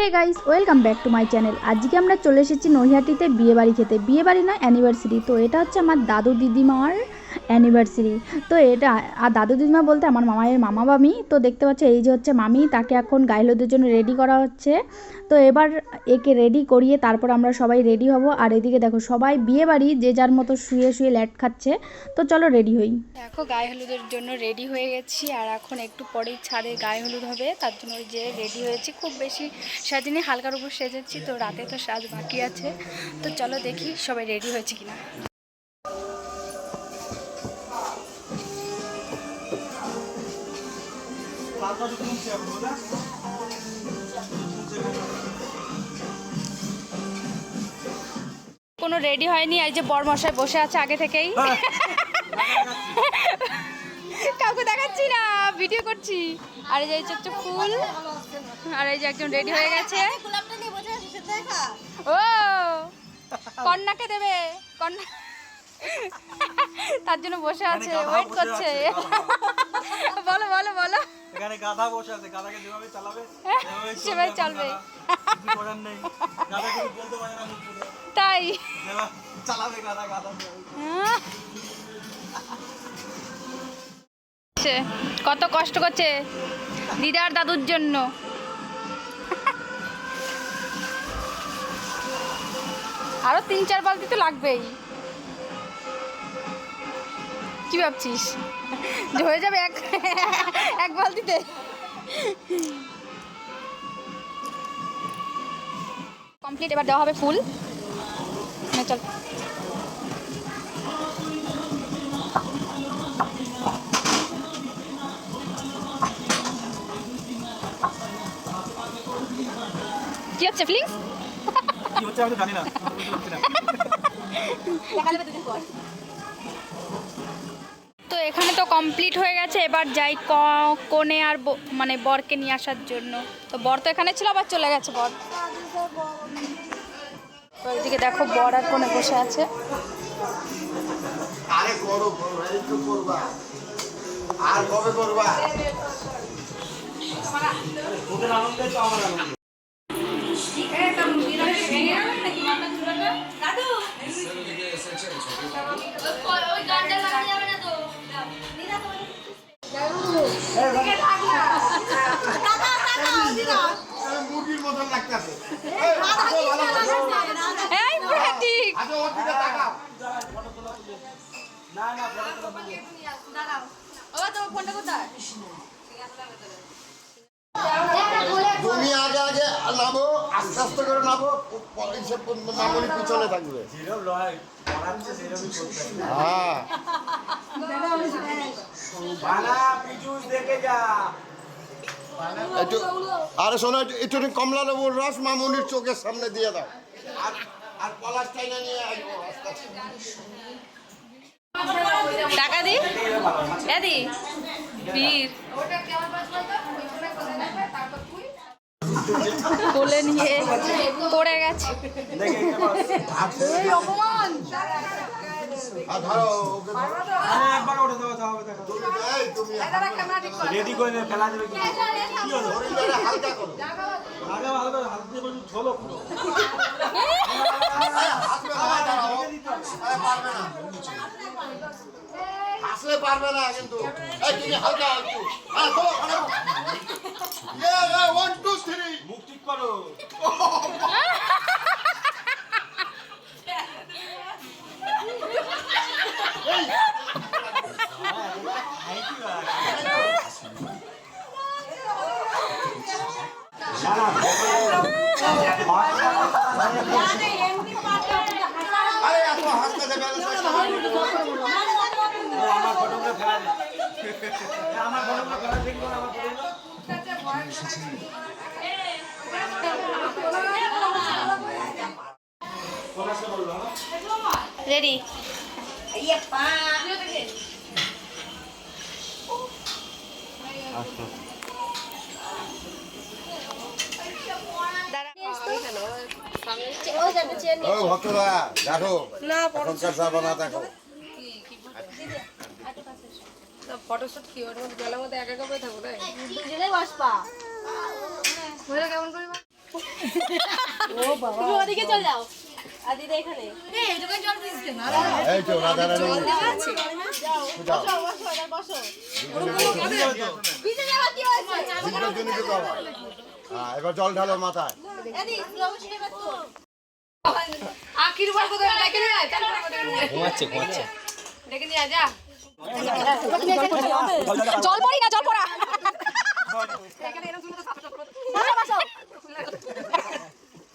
Hey guys, welcome back to my channel. আজকে আমরা চলে এসেছি নৈহাটিতে বিয়েবাড়ি খেতে। বিয়েবাড়ি নয়, অ্যানিভার্সারি। তো এটা হচ্ছে আমার দাদু দিদিমার অ্যানিভার্সারি। তো এটা আর দাদু দিদিমা বলতে আমার মামায়ের মামা মামি। তো দেখতে পাচ্ছি এই যে হচ্ছে মামি, তাকে এখন গায়ে হলুদের জন্য রেডি করা হচ্ছে। তো এবার একে রেডি করিয়ে তারপর আমরা সবাই রেডি হব। আর এদিকে দেখো সবাই বিয়েবাড়ি যে যার মতো শুয়ে শুয়ে ল্যাট খাচ্ছে। তো চলো রেডি হই। দেখো গায়ে হলুদের জন্য রেডি হয়ে গেছি, আর এখন একটু পরেই ছাদে গায়ে হলুদ হবে, তার জন্য ওই যে রেডি হয়েছি। খুব বেশি সাজিনি, হালকার উপর সেজেছি। তো রাতে তো সাজ বাকি আছে। তো চলো দেখি সবাই রেডি হয়েছে কিনা। কোনো রেডি হয়নি, এই যে বরমশাই বসে আছে আগে থেকেই। কাউকে দেখাচ্ছি না, ভিডিও করছি। আর এই যে হচ্ছে ফুল, আর এই যে একজন রেডি হয়ে গেছে। ও কন্যাকে দেবে, কন্যা তার জন্য বসে আছে, ওয়েট করছে। বলো বলো বলো। এখানে গাধা বসে আছে, গাধাকে যেভাবে চালাবে সেভাবে চলবে। করার নেই, গাধা কিছু বলতে পারে না, মুখ ফুটে তাই চালাবে গাধা, গাধা কত কষ্ট করছে দিদার দাদুর জন্য। আরো 3-4 বালতি তো লাগবেই। কি ভাবছিস যে হয়ে যাবে এক বালতিতে? কমপ্লিট, এবার দেওয়া হবে ফুল। চল কি হচ্ছে ফিলিংস? কি হচ্ছে আমি তো জানি না, দেখা যাবে দুদিন পর। তো এখানে তো কমপ্লিট হয়ে গেছে, এবার যাই কোণে আর মানে বরকে নিয়ে আসার জন্য। তো বর তো এখানে ছিল, আবার চলে গেছে বর। তো এদিকে দেখো বর আর কোণে বসে আছে। আরে করো এই তো করবা, আর কবে করবা? ওদের আনন্দে তো আমার আনন্দ। মুরগির মতন লাগতেছে। এই পুরো ঠিক। আচ্ছা ওর দিকে তাকাও। না না, দাঁড়াও, ও তো ফোনটা কোথায়? তুমি আগে আগে নামো, আস্তে আস্তে করে নামো, মামনি পিছনে থাকবে। যেরকম লয় পড়াচ্ছে সেরকমই করতে হবে। হ্যাঁ বানা পিজুস দেখে যা। একটু, আরে শোনো একটু কমলা লেবুর রস মামনির চোখের সামনে দিয়ে দাও, আর আর পলাশ টাইনা নিয়ে আসবো আস্তে আস্তে। টাকা দি এদি বীর কোলে নিয়ে পড়ে গেছে। অপমান। আর ধরো ওকে ধরো। একবার ওটা দেওয়া হবে, দেখো এই তুমি রেডি করে নিয়ে ফেলা দেবে। কি হলো? শরীরটা হালকা করো। আগে ভালো করে হাত দিয়ে বলছি ঝোলো পুরো। হাসবে না, দাঁড়াও। আরে পারবে না, হাসলে পারবে না কিন্তু। এই তুমি হালকা একটু, হ্যাঁ তো ইয়ে 1 2 3 মুখ ঠিক করো। আরে এত হাসতে দেবে না। আমার ফটোগুলো ফেলা দে, আমার ফটোগুলো ফেলা দেখবো না, আমার ফটোগুলো। রেডি? ও ভক্তরা দেখো, এখনকার জামানা দেখো। ফটোশুট কি ওর মধ্যে গেলার মধ্যে একা একা বসে থাকবো তাই দুজনেই বসবা। মজা কেমন করবা তুমি ওদিকে চলে যাও আর দিদা এখানে এই তো রাধারানী এবার জল ঢালো মাথায়। আখির বার কোথায় ডেকে নিয়ে আয় ঘুমাচ্ছে ঘুমাচ্ছে ডেকে নিয়ে আয় যা জল পড়ি না জল পড়া এখানে এরকম তো সাপ সাপ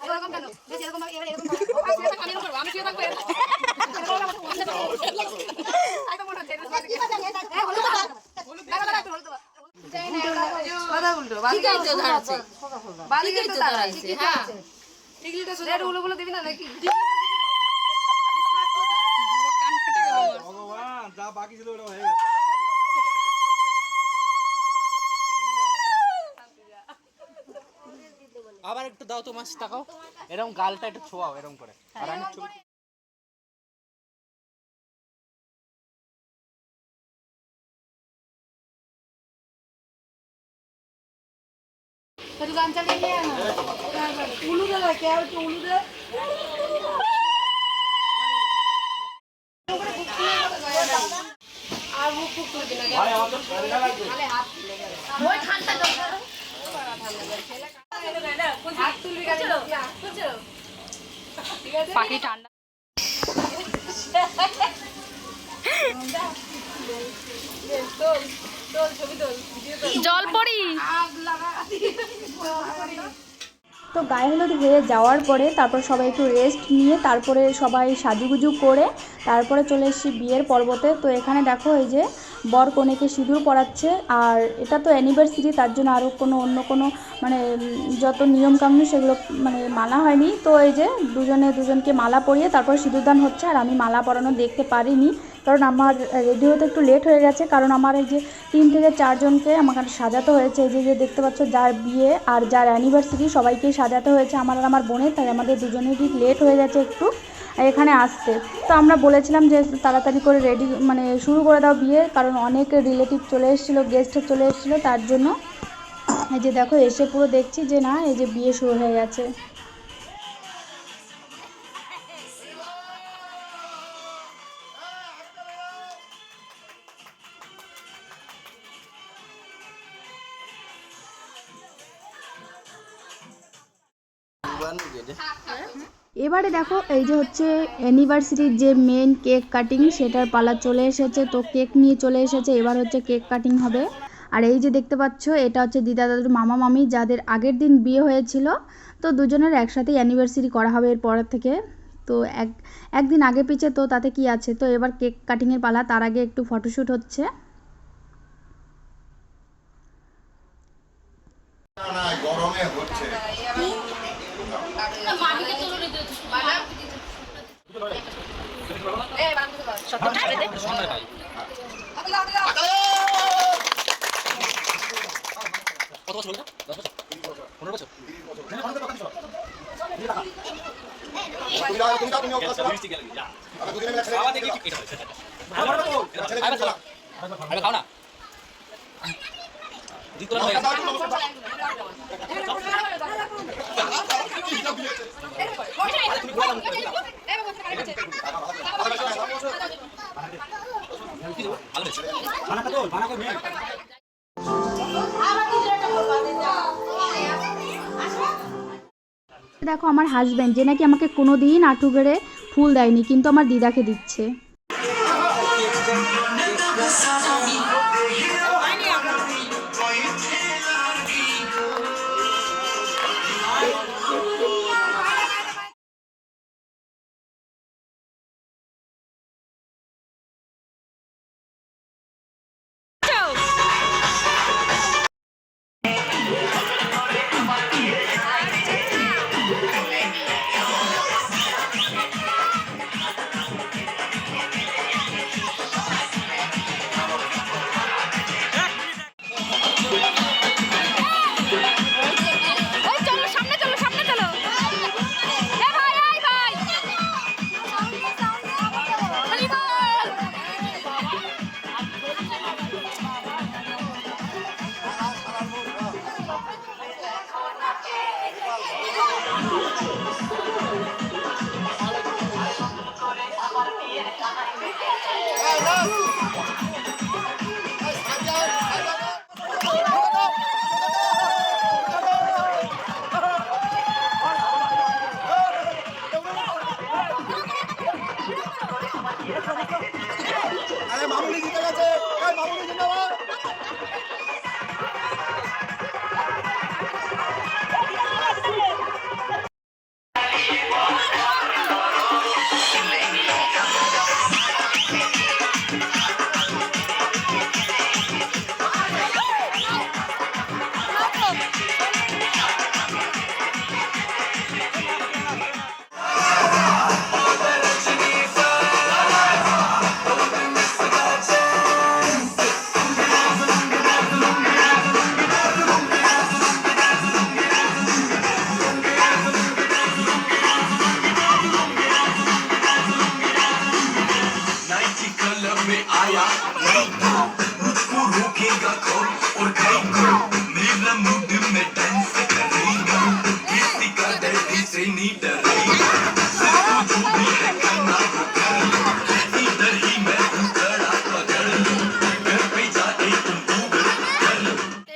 এরকম কেন বেশি এরকম ভাবে এরকম আমি এরকম করব আমি কি থাকবে একদম মনে হচ্ছে হ্যাঁ হলো তো হলো তো দাদা উল্টো বালিকা তো দাঁড়াচ্ছে বালিকা তো দাঁড়াচ্ছে হ্যাঁ টিকলিটা সোজা উলুগুলো দিবি না নাকি ভগবান যা বাকি ছিল ওটা হয়ে গেছে আবার একটু দাও তো মাছ তাকাও এরকম গালটা একটু ছোঁয়াও এরকম করে আর আমি ছবি तो गान चले गया ना उलू दे क्या है तो उलू दे আর মুখ ফুক তুলবি না ভাই আমার তো ঠান্ডা লাগছে তাহলে হাত তুলে গেল ওই ঠান্ডা দাও হাত তুলবি কেন বুঝছো ঠিক আছে পাখি ঠান্ডা তোল তোল ছবি তোল জল পড়ি আগ লাগা তো গায়ে হলুদ হয়ে যাওয়ার পরে তারপর সবাই একটু রেস্ট নিয়ে তারপরে সবাই সাজুগুজু করে তারপরে চলে এসেছি বিয়ের পর্বতে। তো এখানে দেখো এই যে বর কনেকে সিঁদুর পরাচ্ছে আর এটা তো অ্যানিভার্সারি তার জন্য আরও অন্য কোনো মানে যত নিয়মকানুন সেগুলো মানে মানা হয়নি। তো এই যে দুজনকে মালা পরিয়ে তারপর সিঁদুরদান হচ্ছে আর আমি মালা পরানো দেখতে পারিনি কারণ আমার রেডি হতে একটু লেট হয়ে গেছে কারণ আমার এই যে 3 থেকে 4 জনকে আমাকে সাজাতে হয়েছে। এই যে দেখতে পাচ্ছ যার বিয়ে আর যার অ্যানিভার্সারি সবাইকেই সাজাতে হয়েছে আমার আর আমার বোনের, তাই আমাদের দুজনেরই লেট হয়ে গেছে একটু এখানে আসতে। তো আমরা বলেছিলাম যে তাড়াতাড়ি করে রেডি মানে শুরু করে দাও বিয়ে, কারণ অনেক রিলেটিভ চলে এসেছিলো, গেস্ট চলে এসেছিলো, তার জন্য এই যে দেখো এসে পুরো দেখছি যে না এই যে বিয়ে শুরু হয়ে গেছে। এবারে দেখো এই যে হচ্ছে অ্যানিভার্সারির যে মেন কেক কাটিং সেটার পালা চলে এসেছে। তো কেক নিয়ে চলে এসেছে, এবার হচ্ছে কেক কাটিং হবে। আর এই যে দেখতে পাচ্ছ এটা হচ্ছে দিদা দাদুর মামা মামি যাদের আগের দিন বিয়ে হয়েছিল, তো দুজনের একসাথেই অ্যানিভার্সারি করা হবে এরপর থেকে। তো একদিন আগে পিছে তো তাতে কি আছে। তো এবার কেক কাটিংয়ের পালা, তার আগে একটু ফটোশ্যুট হচ্ছে। গরমে হচ্ছে কত বছর হলো? 10 বছর 15 বছর আরে খাও না জিতলা হয়ে গেছে দেখো আমার হাজব্যান্ড যে নাকি আমাকে কোনো দিন আঁটু গেড়ে ফুল দেয়নি, কিন্তু আমার দিদাকে দিচ্ছে। আরে মামুনি জিতে গেছে, এই মামুনি জিন্দাবাদ।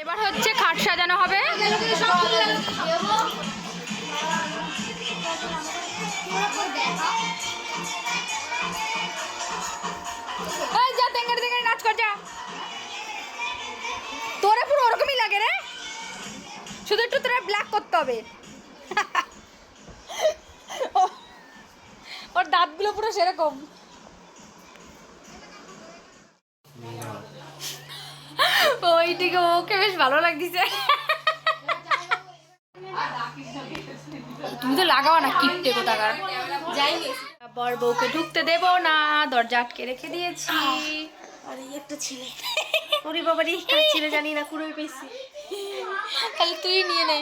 এবার হচ্ছে খাট সাজানো হবে। এই যা তেঙ্গারি তেঙ্গারি নাচ কর যা। তোরে পুরো ওরকমই লাগে রে, শুধু একটু তোরা ব্ল্যাক করতে হবে। ওর দাঁতগুলো পুরো সেরকম। ওইদিকে ওকে বেশ ভালো লাগছে। তুমি তো লাগাও না কিপটে কোথাকার। বর বউকে ঢুকতে দেবো না, দরজা আটকে রেখে দিয়েছি। আরে একটা ছেলে, ওরে বাবারে ছেলে জানি না কুড়োই পেয়েছি। তাহলে তুই নিয়ে নে।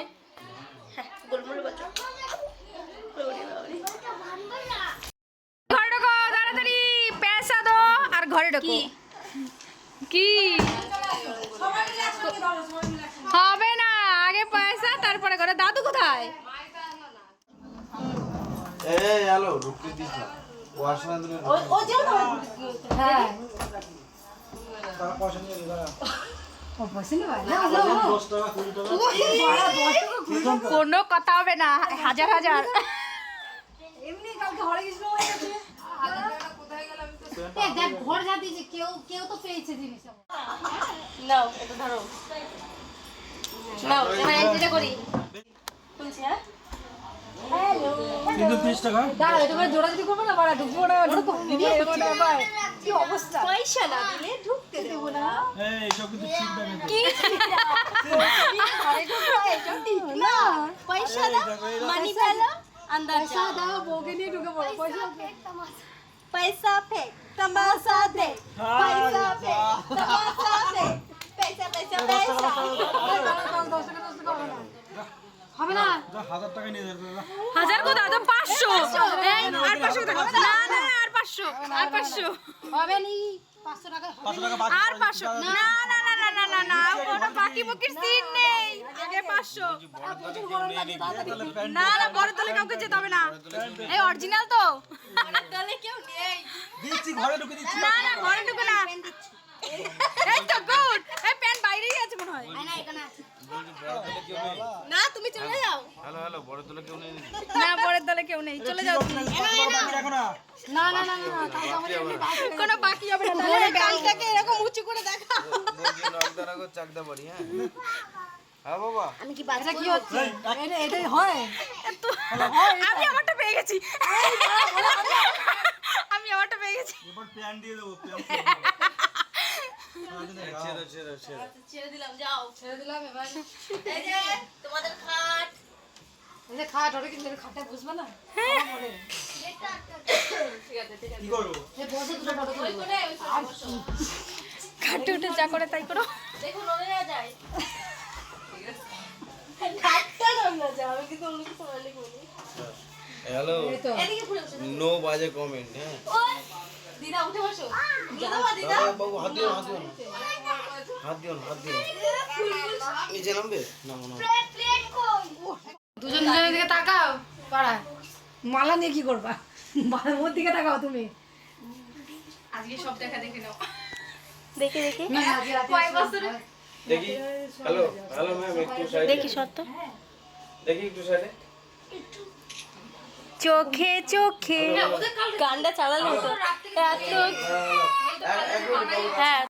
গোলমোল বাচ্চা ঘরে ঢোকো তাড়াতাড়ি, পয়সা দো আর ঘরে ঢোকো। কি হবে না, আগে পয়সা তারপরে ঘরে। দাদু কোথায়? এই হ্যালো ঢুকতে দিস না, ও আসলে ও যেও না। হ্যাঁ তারা পয়সা নিয়ে দাঁড়া। কোনো কথা হবে না, হাজার হাজার। দেখ ঘর যা দিয়েছে, কেউ কেউ তো পেয়েছে জিনিস। নাও এটা ধরো, নাও হ্যাঁ যেটা করি শুনছি। হ্যাঁ হ্যালো কিন্তু 30 টাকা দাঁড়া, এটা করে জোড়া যদি করবো না বাড়া ঢুকবো না, ঢুকবো কি অবস্থা। পয়সা না দিলে ঢুকতে দেবো না। এই সব কিন্তু ঠিক টাকা কি ঘরে ঢুকবো এটা ঠিক না। পয়সা দাও, মানি ফেলো, अंदर পয়সা দাও, বউকে নিয়ে ঢুকে পড়ো। পয়সা पैसा फेंक तमाशा दे, पैसा फेंक तमाशा दे, पैसा पैसा पैसा হবে না। 1000 টাকা নিয়ে যাবে না। হাজার কো দাদা 500। এই আর 500 টাকা না না আর 500 আর 500 হবে নি। 500 টাকা 500 টাকা বাকি আর 500 না না না না না না না কোনো বাকি বকির সিন নেই। আগে 500 না না বড় তলে কাউকে যেতে হবে না। এই অরিজিনাল তো বড় তলে কেউ নেই। দিচ্ছি ঘরে ঢুকে দিচ্ছি। না না ঘরে ঢুকে না। এই তো গুড। এই প্যান বাইরেই আছে মনে হয়। না এখানে আছে না তুমি চলে যাও। হ্যালো হ্যালো বড় তোলা কেউ নেই। না পরের দলে কেউ নেই, চলে যাও তুমি। বাকি রাখো না। না না না না তাহলে আমাদের এমনি বাকি কোনো বাকি হবে না। তাহলে গালটাকে এরকম উঁচু করে দেখা। বলছি নকদারা কো চাকদা বাড়ি হ্যাঁ। হ্যাঁ বাবা আমি কি বাজে কি হচ্ছে? এটাই হয়। আমি আমারটা পেয়ে গেছি। আমি আমারটা পেয়ে গেছি। এবার প্যান দিয়ে দেবো প্যান। ছেড়ে ছেড়ে ছেড়ে। ছেড়ে দিলাম, যাও ছেড়ে দিলাম। এবার এই যে তোমাদের খাট, এই যে খাট ওরে কিন্তু খাটটা বুঝবা না। ঠিক আছে ঠিক আছে কি করব? এই বসে দুটো ফটো তুলবো। খাটে উঠে যা করে তাই করো। দেখুন ওরে না যায়, খাটটা না যায়। আমি কিন্তু অন্য কিছু বলি বলি। হ্যালো এদিকে ঘুরে বসে। নো বাজে কমেন্ট হ্যাঁ। ওই দিদা উঠে বসো। দিদা দিদা বাবু হাত দিও হাত দিও হাত দিও হাত দিও নিচে নামবে না না প্লেট কই? দুজন দুজনের দিকে তাকাও। পাড়া মালা নিয়ে কি করবা ওর দিকে তাকাও তুমি আজকে সব দেখা দেখে নাও দেখি দেখি কয় বছরে দেখি হ্যালো হ্যালো ম্যাম একটু সাইডে দেখি সত্য দেখি একটু সাইডে চোখে চোখে গানটা চালালে হতো এত এক মিনিট হ্যাঁ